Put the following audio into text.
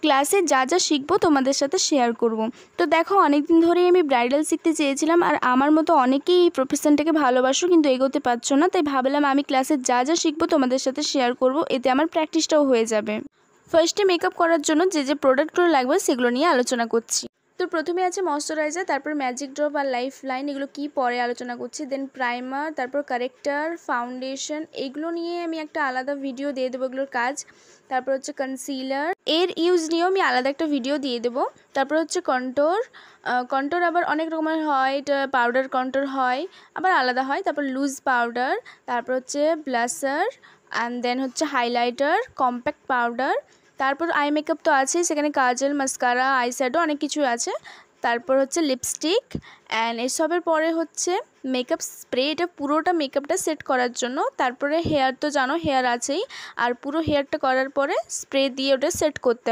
ক্লাসে যা যা শিখবো তোমাদের সাথে শেয়ার করব। তো দেখো অনেক দিন ধরেই আমি ব্রাইডাল শিখতে চেয়েছিলাম, আর আমার মতো অনেকেই এই প্রফেশনটাকে ভালোবাসো কিন্তু এগোতে পারছো না, তাই ভাবলাম আমি ক্লাসে যা যা শিখবো তোমাদের সাথে শেয়ার করব, এতে আমার প্র্যাকটিসটাও হয়ে যাবে। ফার্স্টে মেকআপ করার জন্য যে যে প্রোডাক্টগুলো লাগবে সেগুলো নিয়ে আলোচনা করছি। তো প্রথমে আছে ময়শ্চারাইজার, তারপর ম্যাজিক ড্রপ আর লাইফ লাইন, এগুলো কি পরে আলোচনা করছি। দেন প্রাইমার, তারপর কারেক্টার, ফাউন্ডেশন, এইগুলো নিয়ে আমি একটা আলাদা ভিডিও দিয়ে দেবো এগুলোর কাজ। তারপর হচ্ছে কনসিলার, এর ইউজ নিয়েও আমি আলাদা একটা ভিডিও দিয়ে দেবো। তারপর হচ্ছে কন্ট্রোর, কন্ট্রোর আবার অনেক রকমের হয়, এটা পাউডার কন্ট্রোর হয়, আবার আলাদা হয়। তারপর লুজ পাউডার, তারপর হচ্ছে ব্লাশার, অ্যান্ড দেন হচ্ছে হাইলাইটার, কম্প্যাক্ট পাউডার, তারপর আই মেকআপ তো আছেই, সেখানে কাজল, মাস্কারা, আই শ্যাডো অনেক কিছু আছে। তারপর হচ্ছে লিপস্টিক, অ্যান্ড এসবের পরে হচ্ছে মেকআপ স্প্রে, এটা পুরোটা মেকআপটা সেট করার জন্য। তারপরে হেয়ার তো জানো হেয়ার আছেই, আর পুরো হেয়ারটা করার পরে স্প্রে দিয়ে ওটা সেট করতে হয়।